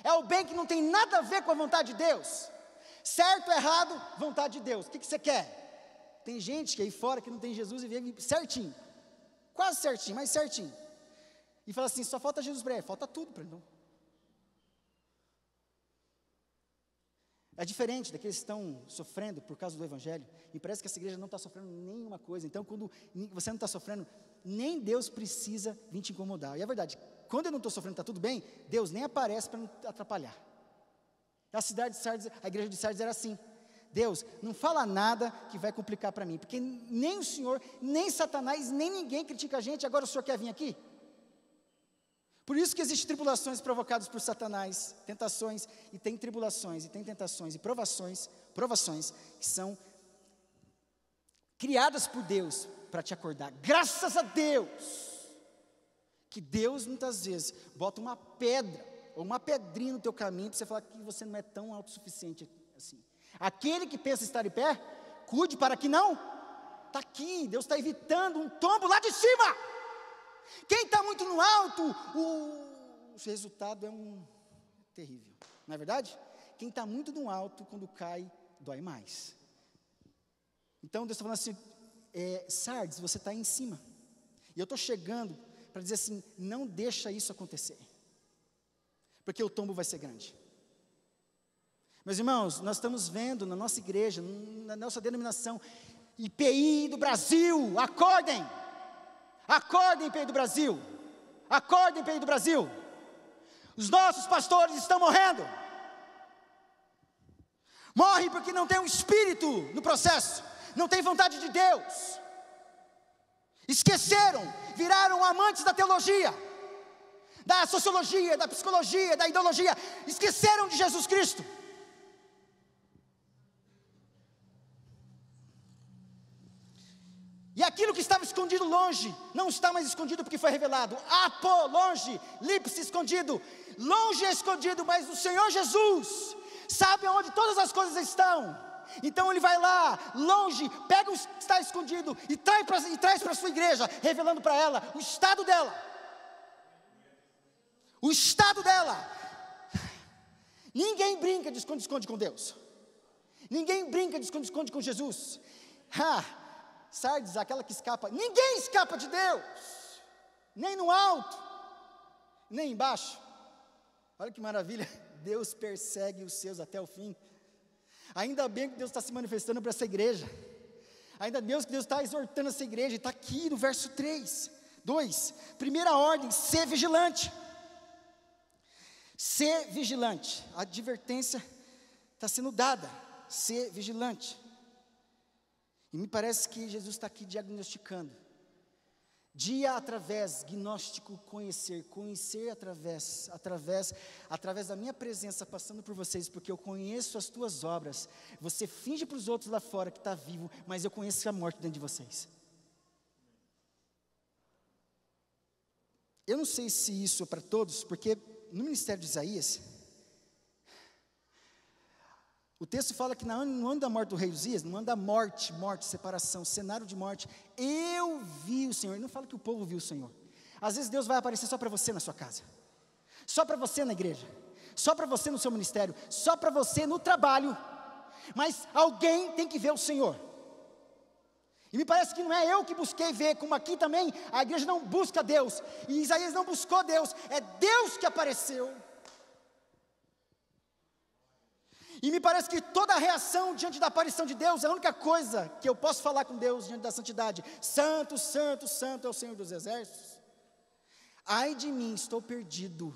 A: É o bem que não tem nada a ver com a vontade de Deus. Certo ou errado, vontade de Deus. O que você quer? Tem gente que aí fora que não tem Jesus e vive certinho. Quase certinho, mas certinho. E fala assim, só falta Jesus para ele. Falta tudo para ele. É diferente daqueles que estão sofrendo por causa do Evangelho. E parece que essa igreja não está sofrendo nenhuma coisa. Então, quando você não está sofrendo, nem Deus precisa vir te incomodar. E é verdade, quando eu não estou sofrendo, está tudo bem, Deus nem aparece para não atrapalhar. A cidade de Sardes, a igreja de Sardes era assim. Deus, não fala nada que vai complicar para mim. Porque nem o Senhor, nem Satanás, nem ninguém critica a gente. Agora o Senhor quer vir aqui? Por isso que existem tribulações provocadas por Satanás, tentações, e tem tribulações, e tem tentações, e provações que são criadas por Deus para te acordar. Graças a Deus, que Deus muitas vezes bota uma pedra, ou uma pedrinha no teu caminho, para você falar que você não é tão autossuficiente assim. Aquele que pensa estar em pé, cuide para que não, está aqui, Deus está evitando um tombo lá de cima. Quem está muito no alto, o resultado é terrível, não é verdade? Quem está muito no alto, quando cai, dói mais. Então Deus está falando assim, Sardes, você está aí em cima, e eu estou chegando para dizer assim, não deixa isso acontecer, porque o tombo vai ser grande. Meus irmãos, nós estamos vendo na nossa igreja, na nossa denominação, IPI do Brasil, acordem! Acordem, IPI do Brasil! Acordem, IPI do Brasil! Os nossos pastores estão morrendo. Morrem porque não tem um espírito no processo, não tem vontade de Deus. Esqueceram, viraram amantes da teologia, da sociologia, da psicologia, da ideologia. Esqueceram de Jesus Cristo. E aquilo que estava escondido longe, não está mais escondido porque foi revelado. Longe, lipse escondido, longe é escondido, mas o Senhor Jesus sabe onde todas as coisas estão. Então Ele vai lá, longe, pega o que está escondido e traz para a sua igreja, revelando para ela o estado dela. O estado dela. Ninguém brinca de esconde-esconde com Deus. Ninguém brinca de esconde-esconde com Jesus. Sardes, aquela que escapa, ninguém escapa de Deus, nem no alto, nem embaixo. Olha que maravilha, Deus persegue os seus até o fim. Ainda bem que Deus está se manifestando para essa igreja, ainda bem que Deus está exortando essa igreja, e está aqui no verso 2, primeira ordem, ser vigilante. Ser vigilante, a advertência está sendo dada, ser vigilante. E me parece que Jesus está aqui diagnosticando. Dia através, gnóstico, conhecer através da minha presença passando por vocês, porque eu conheço as tuas obras. Você finge para os outros lá fora que está vivo, mas eu conheço a morte dentro de vocês. Eu não sei se isso é para todos, porque no ministério de Isaías, o texto fala que no ano da morte do rei Uzias, no ano da morte, separação, cenário de morte, eu vi o Senhor. Ele não fala que o povo viu o Senhor. Às vezes Deus vai aparecer só para você na sua casa, só para você na igreja, só para você no seu ministério, só para você no trabalho, mas alguém tem que ver o Senhor. E me parece que não é eu que busquei ver, como aqui também a igreja não busca Deus, e Isaías não buscou Deus, é Deus que apareceu. E me parece que toda a reação diante da aparição de Deus, a única coisa que eu posso falar com Deus diante da santidade: santo, santo, santo é o Senhor dos exércitos. Ai de mim, estou perdido.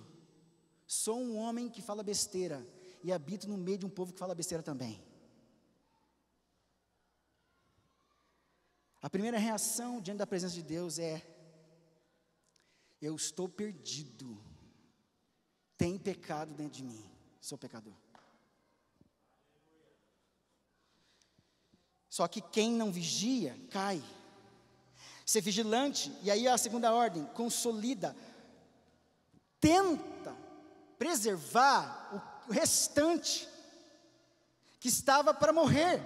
A: Sou um homem que fala besteira e habito no meio de um povo que fala besteira também. A primeira reação diante da presença de Deus é: eu estou perdido, tem pecado dentro de mim, sou pecador. Só que quem não vigia, cai. Ser vigilante, e aí a segunda ordem, consolida, tenta preservar o restante que estava para morrer.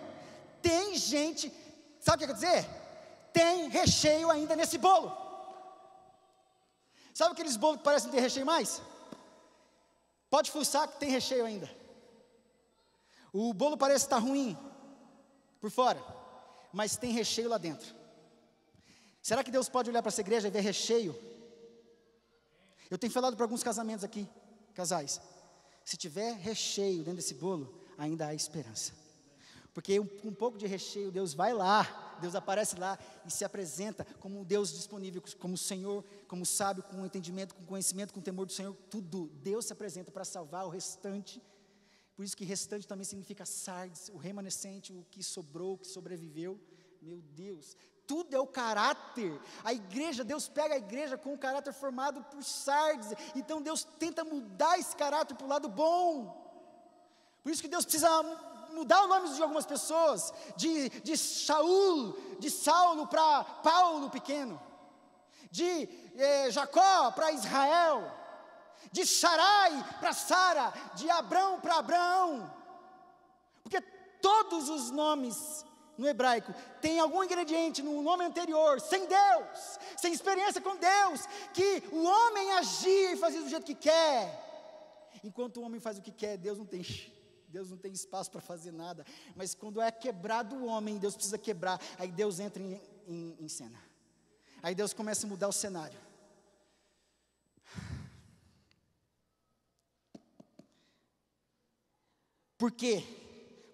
A: Tem gente, sabe o que quer dizer? Tem recheio ainda nesse bolo. Sabe aqueles bolos que parecem ter recheio mais? Pode fuçar que tem recheio ainda. O bolo parece estar ruim por fora, mas tem recheio lá dentro. Será que Deus pode olhar para essa igreja e ver recheio? Eu tenho falado para alguns casamentos aqui, casais, se tiver recheio dentro desse bolo, ainda há esperança. Porque com um pouco de recheio, Deus vai lá, Deus aparece lá e se apresenta como um Deus disponível, como o Senhor, como sábio, com entendimento, com conhecimento, com temor do Senhor, tudo. Deus se apresenta para salvar o restante. Por isso que restante também significa sardes, o remanescente, o que sobrou, o que sobreviveu. Meu Deus, tudo é o caráter. A igreja, Deus pega a igreja com o caráter formado por sardes. Então Deus tenta mudar esse caráter para o lado bom. Por isso que Deus precisa mudar o nome de algumas pessoas, de Saulo para Paulo pequeno, de Jacó para Israel, de Sarai para Sara, de Abrão para Abraão, porque todos os nomes no hebraico tem algum ingrediente no nome anterior, sem Deus, sem experiência com Deus, que o homem agia e fazia do jeito que quer. Enquanto o homem faz o que quer, Deus não tem espaço para fazer nada. Mas quando é quebrado o homem, Deus precisa quebrar, aí Deus entra em cena, aí Deus começa a mudar o cenário. Por quê?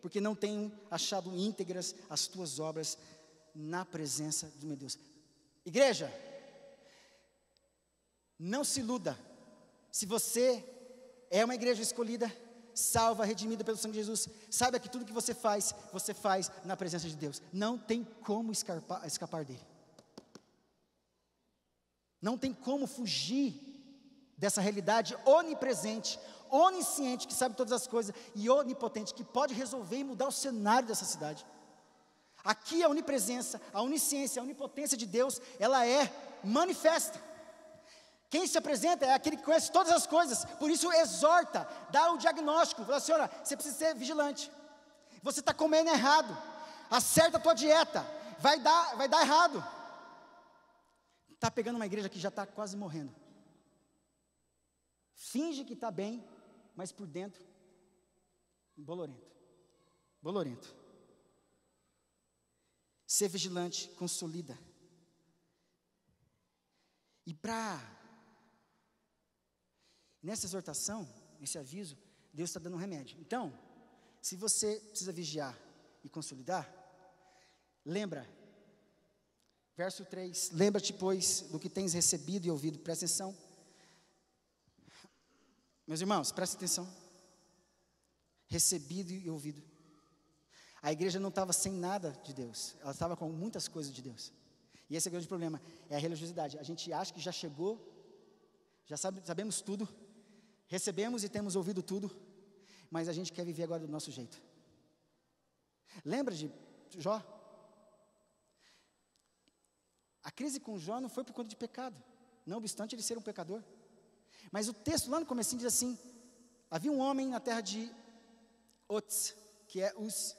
A: Porque não tenho achado íntegras as tuas obras na presença do meu Deus. Igreja, não se iluda. Se você é uma igreja escolhida, salva, redimida pelo sangue de Jesus, saiba que tudo que você faz na presença de Deus. Não tem como escapar dele. Não tem como fugir dessa realidade onipresente, onisciente, que sabe todas as coisas, e onipotente, que pode resolver e mudar o cenário dessa cidade. Aqui a onipresença, a onisciência, a onipotência de Deus, ela é manifesta. Quem se apresenta é aquele que conhece todas as coisas, por isso exorta, dá o diagnóstico, fala assim: olha, você precisa ser vigilante, você está comendo errado, acerta a tua dieta, vai dar errado. Está pegando uma igreja que já está quase morrendo, finge que está bem, mas por dentro, bolorento. Ser vigilante, consolida. E nessa exortação, nesse aviso, Deus está dando um remédio. Então, se você precisa vigiar e consolidar, lembra, verso 3, lembra-te, pois, do que tens recebido e ouvido. Presta atenção. Meus irmãos, prestem atenção. Recebido e ouvido. A igreja não estava sem nada de Deus, ela estava com muitas coisas de Deus. E esse é o grande problema, é a religiosidade. A gente acha que já chegou, sabemos tudo, recebemos e temos ouvido tudo, mas a gente quer viver agora do nosso jeito. Lembra de Jó? A crise com Jó não foi por conta de pecado, não obstante ele ser um pecador. Mas o texto lá no comecinho diz assim: havia um homem na terra de Uz, que é Uz,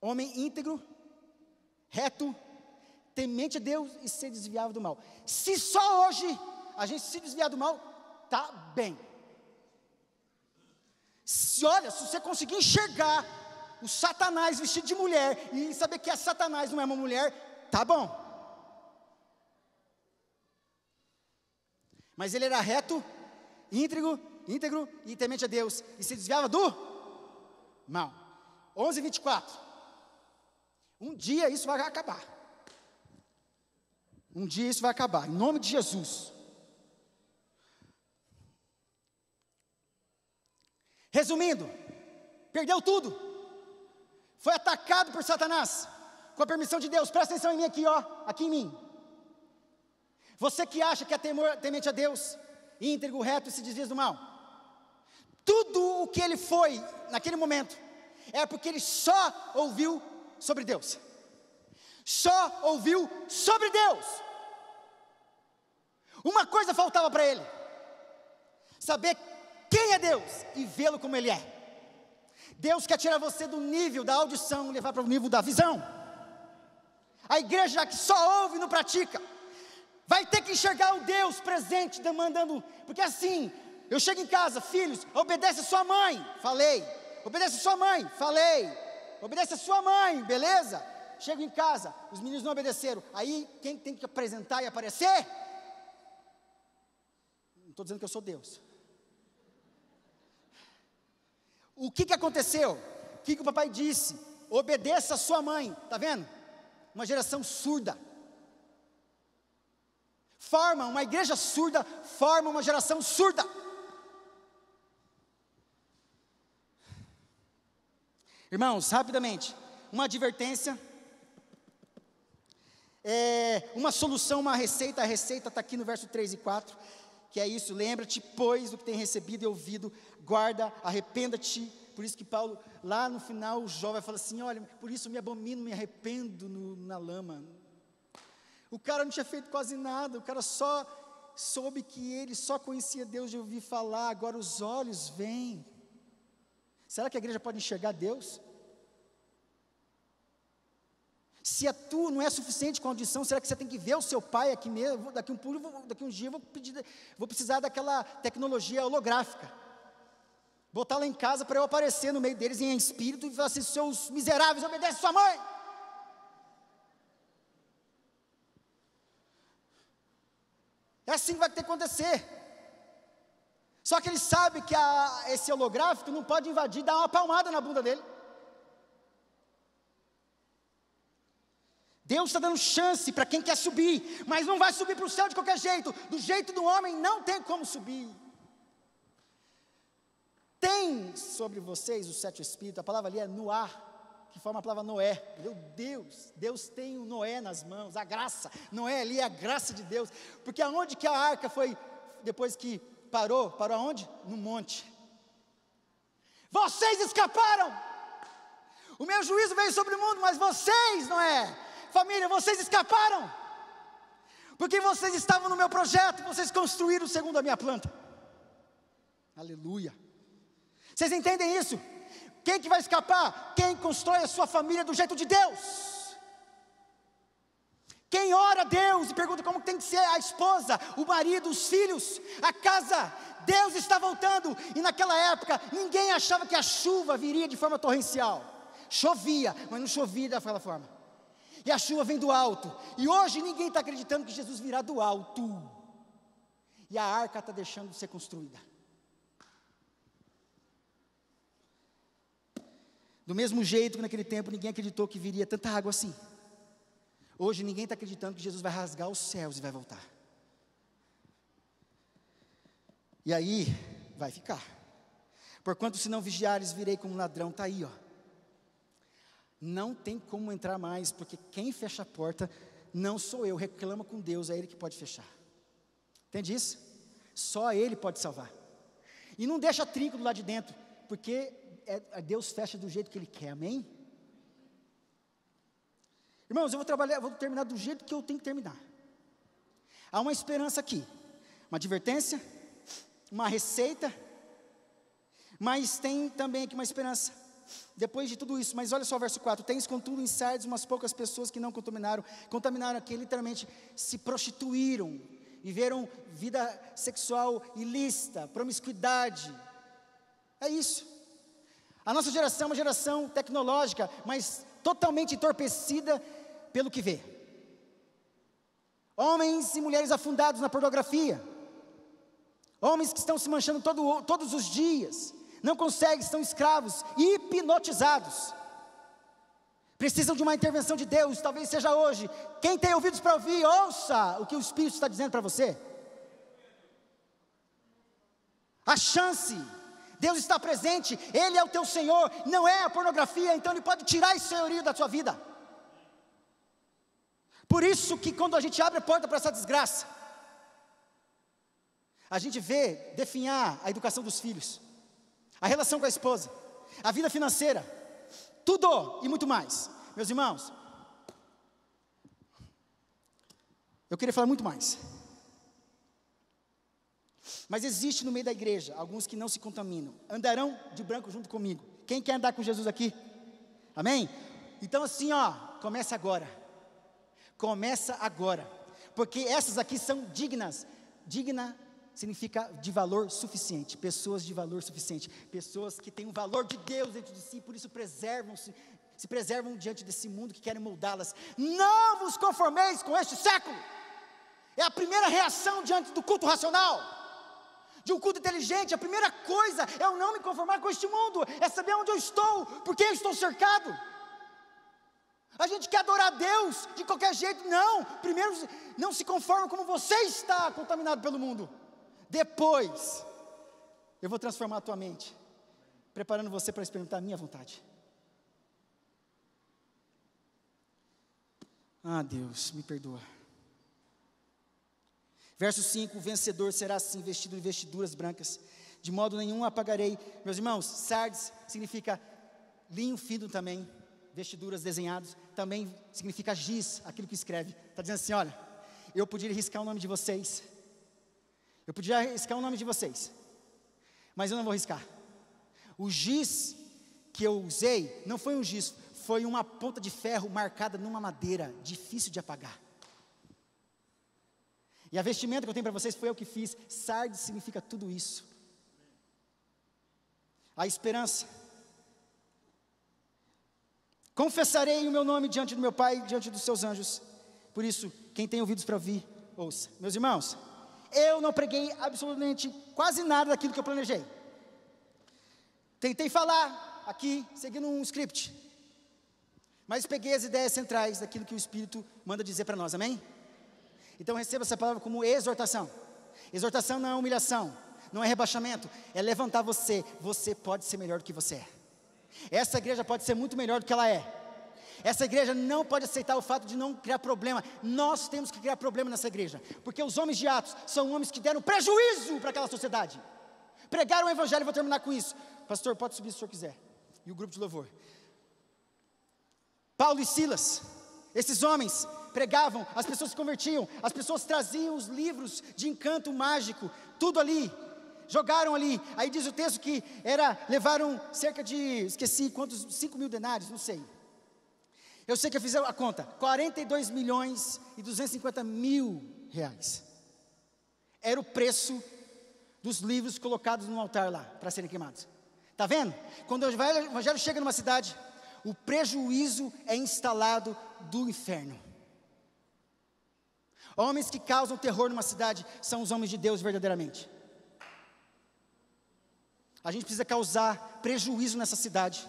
A: homem íntegro, reto, temente a Deus e se desviava do mal. Se só hoje a gente se desviar do mal, tá bem. Se você conseguir enxergar o Satanás vestido de mulher e saber que é Satanás, não é uma mulher, tá bom. Mas ele era reto, íntegro e temente a Deus, e se desviava do mal. 11:24. Um dia isso vai acabar. Um dia isso vai acabar, em nome de Jesus. Resumindo, perdeu tudo. Foi atacado por Satanás, com a permissão de Deus. Presta atenção em mim aqui, ó, aqui em mim. Você que acha que é temente a Deus, íntegro, reto e se desvia do mal. Tudo o que ele foi naquele momento, é porque ele só ouviu sobre Deus. Só ouviu sobre Deus. Uma coisa faltava para ele: saber quem é Deus e vê-lo como Ele é. Deus quer tirar você do nível da audição e levar para o nível da visão. A igreja que só ouve e não pratica, vai ter que enxergar o Deus presente, demandando, porque assim, eu chego em casa, filhos, obedece a sua mãe, falei, obedece a sua mãe, falei, obedece a sua mãe, beleza? Chego em casa, os meninos não obedeceram, aí quem tem que apresentar e aparecer? Não estou dizendo que eu sou Deus. O que aconteceu? O que o papai disse? Obedeça a sua mãe, está vendo? Uma geração surda. Uma igreja surda, forma uma geração surda. Irmãos, rapidamente, uma advertência, uma solução, uma receita. A receita está aqui no verso 3 e 4, que é isso: lembra-te, pois, do que tem recebido e ouvido, guarda, arrependa-te. Por isso que Paulo, lá no final, o Jó vai falar assim: olha, por isso me abomino, me arrependo na lama. O cara não tinha feito quase nada, o cara só soube que ele só conhecia Deus de ouvir falar, agora os olhos veem. Será que a igreja pode enxergar Deus? Se a tua não é suficiente com a audição, será que você tem que ver o seu pai aqui mesmo? Daqui um dia eu vou precisar daquela tecnologia holográfica, botar lá em casa para eu aparecer no meio deles em espírito e falar assim: seus miseráveis, obedece sua mãe. É assim que vai ter que acontecer. Só que ele sabe que esse holográfico não pode invadir, dar uma palmada na bunda dele. Deus está dando chance para quem quer subir, mas não vai subir para o céu de qualquer jeito. Do jeito do homem não tem como subir. Tem sobre vocês o sétimo espírito. A palavra ali é Noá, que forma a palavra Noé. Meu Deus tem o Noé nas mãos, a graça. Noé ali é a graça de Deus. Porque aonde que a arca foi, depois que parou aonde? No monte. Vocês escaparam. O meu juízo veio sobre o mundo, mas vocês, Noé, família, vocês escaparam. Porque vocês estavam no meu projeto, vocês construíram segundo a minha planta. Aleluia. Vocês entendem isso? Quem que vai escapar? Quem constrói a sua família do jeito de Deus. Quem ora a Deus e pergunta como tem que ser a esposa, o marido, os filhos, a casa. Deus está voltando. E naquela época, ninguém achava que a chuva viria de forma torrencial. Chovia, mas não chovia daquela forma. E a chuva vem do alto. E hoje ninguém está acreditando que Jesus virá do alto. E a arca está deixando de ser construída. Do mesmo jeito que naquele tempo ninguém acreditou que viria tanta água assim. Hoje ninguém está acreditando que Jesus vai rasgar os céus e vai voltar. E aí, vai ficar. Porquanto se não vigiares, virei como ladrão. Está aí, ó. Não tem como entrar mais, porque quem fecha a porta não sou eu. Reclama com Deus, é Ele que pode fechar. Entende isso? Só Ele pode salvar. E não deixa trinco do lado de dentro, porque Deus fecha do jeito que Ele quer, amém? Irmãos, eu vou terminar do jeito que eu tenho que terminar. Há uma esperança aqui, uma advertência, uma receita, mas tem também aqui uma esperança, depois de tudo isso. Mas olha só o verso 4, tens contudo em Sardes umas poucas pessoas que não contaminaram aqui, literalmente se prostituíram, viveram vida sexual ilícita, promiscuidade, é isso. A nossa geração é uma geração tecnológica, mas totalmente entorpecida pelo que vê. Homens e mulheres afundados na pornografia. Homens que estão se manchando todos os dias, não conseguem, estão escravos, hipnotizados. Precisam de uma intervenção de Deus, talvez seja hoje. Quem tem ouvidos para ouvir, ouça o que o Espírito está dizendo para você. A chance, Deus está presente, Ele é o teu Senhor, não é a pornografia, então Ele pode tirar esse senhorio da tua vida. Por isso que quando a gente abre a porta para essa desgraça, a gente vê definhar a educação dos filhos, a relação com a esposa, a vida financeira, tudo e muito mais. Meus irmãos, eu queria falar muito mais. Mas existe no meio da igreja alguns que não se contaminam, andarão de branco junto comigo. Quem quer andar com Jesus aqui? Amém? Então assim, começa agora. Começa agora. Porque essas aqui são dignas. Digna significa de valor suficiente. Pessoas de valor suficiente. Pessoas que têm um valor de Deus dentro de si, por isso se preservam diante desse mundo que querem moldá-las. Não vos conformeis com este século. É a primeira reação diante do culto racional, de um culto inteligente. A primeira coisa é eu não me conformar com este mundo, é saber onde eu estou, por que eu estou cercado. A gente quer adorar a Deus de qualquer jeito. Não, primeiro não se conforma como você está contaminado pelo mundo. Depois, eu vou transformar a tua mente, preparando você para experimentar a minha vontade. Ah, Deus, me perdoa. Verso 5, o vencedor será assim vestido em vestiduras brancas, de modo nenhum apagarei. Meus irmãos, sardes significa linho fino também, vestiduras desenhados, também significa giz, aquilo que escreve. Está dizendo assim, olha, eu podia riscar o nome de vocês, mas eu não vou riscar. O giz que eu usei, não foi um giz, foi uma ponta de ferro marcada numa madeira, difícil de apagar. E a vestimenta que eu tenho para vocês foi eu que fiz. Sardes significa tudo isso. A esperança. Confessarei o meu nome diante do meu Pai, diante dos seus anjos. Por isso, quem tem ouvidos para ouvir, ouça. Meus irmãos, eu não preguei absolutamente quase nada daquilo que eu planejei. Tentei falar aqui, seguindo um script, mas peguei as ideias centrais daquilo que o Espírito manda dizer para nós, amém? Então receba essa palavra como exortação. Exortação não é humilhação, não é rebaixamento, é levantar você. Você pode ser melhor do que você é. Essa igreja pode ser muito melhor do que ela é. Essa igreja não pode aceitar o fato de não criar problema. Nós temos que criar problema nessa igreja, porque os homens de Atos são homens que deram prejuízo para aquela sociedade. Pregaram o evangelho, vou terminar com isso. Pastor, pode subir se o senhor quiser. E o grupo de louvor. Paulo e Silas, esses homens pregavam, as pessoas se convertiam, as pessoas traziam os livros de encanto mágico, tudo ali, jogaram ali. Aí diz o texto que levaram cerca de, esqueci quantos, 5.000 denários, não sei. Eu sei que eu fiz a conta, 42.250.000 reais. Era o preço dos livros colocados no altar lá, para serem queimados. Está vendo? Quando o evangelho chega numa cidade, o prejuízo é instalado do inferno. Homens que causam terror numa cidade são os homens de Deus verdadeiramente. A gente precisa causar prejuízo nessa cidade,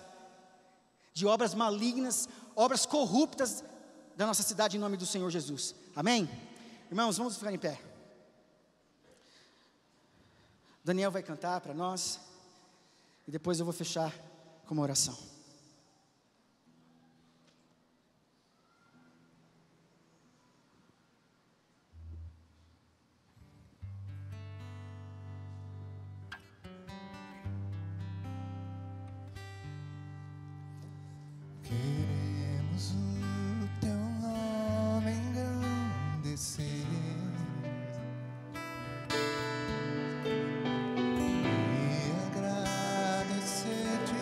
A: de obras malignas, obras corruptas da nossa cidade, em nome do Senhor Jesus, amém? Irmãos, vamos ficar em pé. Daniel vai cantar para nós, e depois eu vou fechar com uma oração.
B: Queremos o teu nome engrandecer e agradecer-te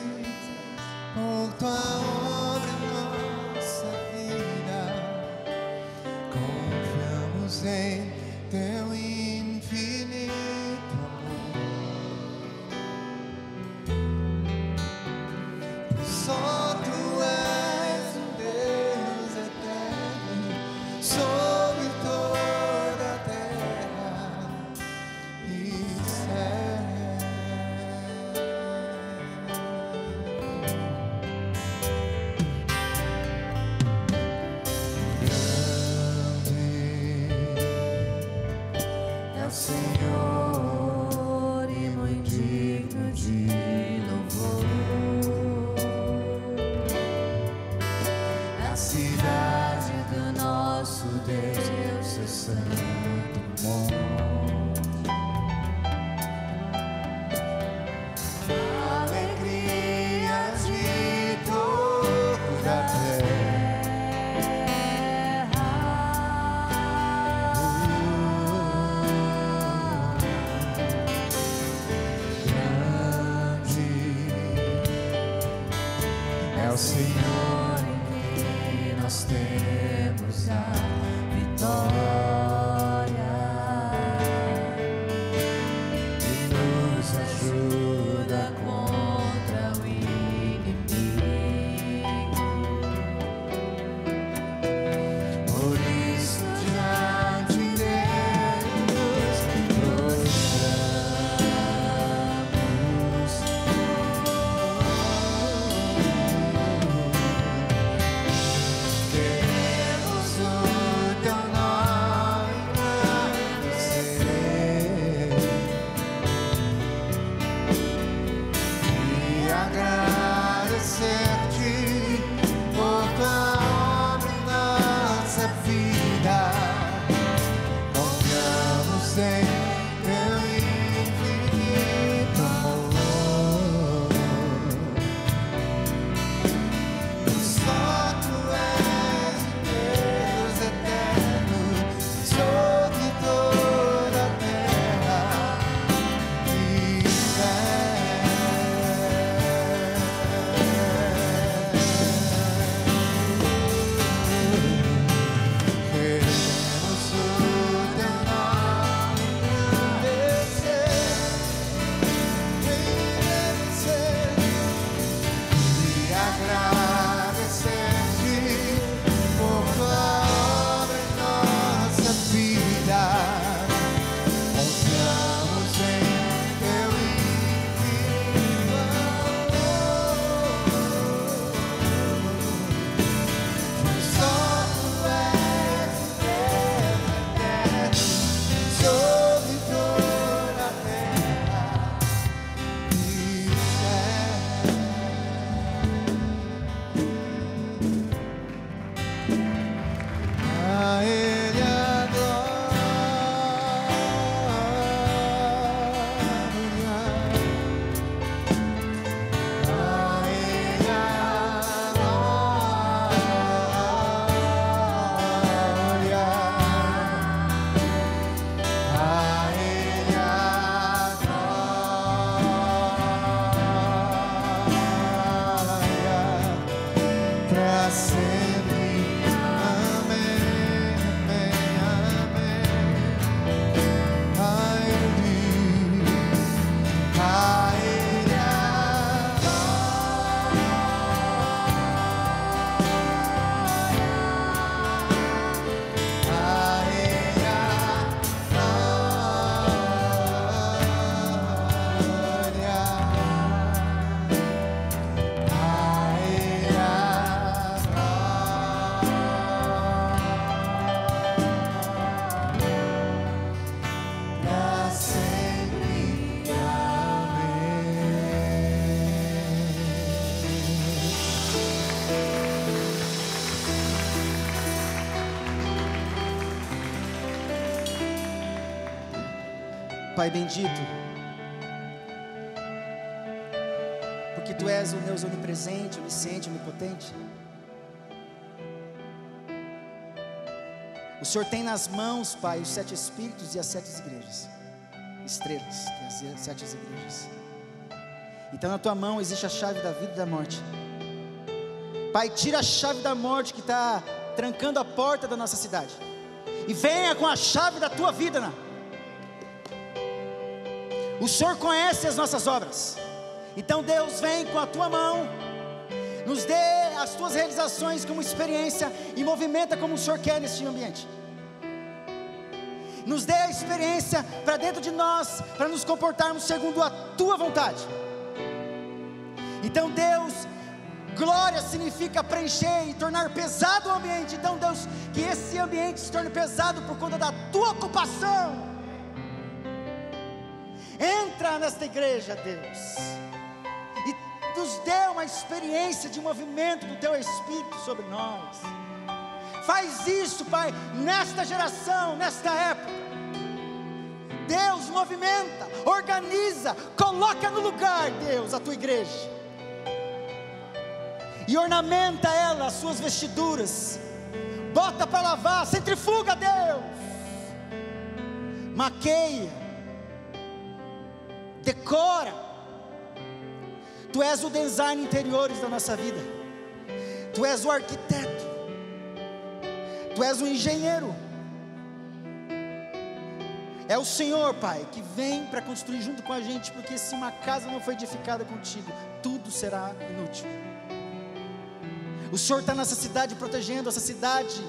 B: o Senhor em quem nós temos a vitória, e nos ajuda contra o inimigo. Por isso diante dele nos prostramos. Queremos o teu nome engrandecer e agradecer-te por tua obra em nossa vida. Confiamos em teu infinito amor. Só tu és Deus eterno sobre toda a terra e queremos o teu nome engrandecer e agradecer-te por tua obra em nossa vida. Confiamos em teu infinito amor. Só tu és Deus eterno sobre toda a terra e céu. A Ele a glória, a Ele a glória, a Ele a glória, para sempre. Amém, amém, amém. A Ele a para sempre.
A: Pai bendito, porque Tu és o Deus onipresente, onisciente, onipotente. O Senhor tem nas mãos, Pai, os 7 Espíritos e as 7 igrejas, estrelas, que é as 7 igrejas. Então na Tua mão existe a chave da vida e da morte. Pai, tira a chave da morte que está trancando a porta da nossa cidade, e venha com a chave da Tua vida, né? O Senhor conhece as nossas obras. Então Deus, vem com a Tua mão, nos dê as Tuas realizações como experiência e movimenta como o Senhor quer neste ambiente. Nos dê a experiência para dentro de nós, para nos comportarmos segundo a Tua vontade. Então Deus, glória significa preencher e tornar pesado o ambiente. Então Deus, que esse ambiente se torne pesado por conta da Tua ocupação. Entra nesta igreja, Deus, e nos dê uma experiência de movimento do Teu Espírito sobre nós. Faz isso, Pai, nesta geração, nesta época. Deus, movimenta, organiza, coloca no lugar, Deus, a Tua igreja, e ornamenta ela, as suas vestiduras, bota para lavar, centrifuga, Deus, maqueia, decora. Tu és o design interiores da nossa vida. Tu és o arquiteto, Tu és o engenheiro. É o Senhor, Pai, que vem para construir junto com a gente, porque se uma casa não foi edificada contigo, tudo será inútil. O Senhor está nessa cidade, protegendo essa cidade,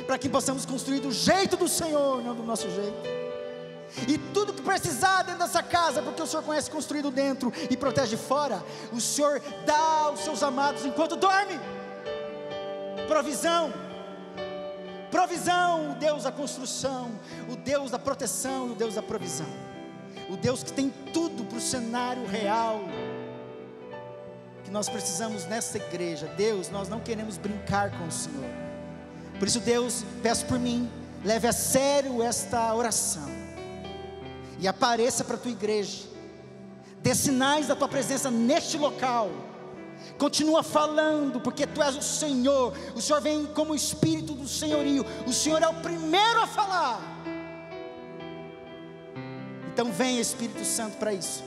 A: para que possamos construir do jeito do Senhor, não do nosso jeito. E tudo que precisar dentro dessa casa, porque o Senhor conhece construído dentro e protege fora, o Senhor dá aos seus amados enquanto dorme. Provisão, provisão, o Deus da construção, o Deus da proteção e o Deus da provisão, o Deus que tem tudo para o cenário real que nós precisamos nessa igreja. Deus, nós não queremos brincar com o Senhor. Por isso, Deus, peço por mim, leve a sério esta oração e apareça para a tua igreja, dê sinais da tua presença neste local. Continua falando, porque Tu és o Senhor. O Senhor vem como o Espírito do Senhorio. O Senhor é o primeiro a falar. Então vem, Espírito Santo, para isso,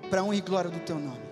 A: para honra e glória do Teu nome.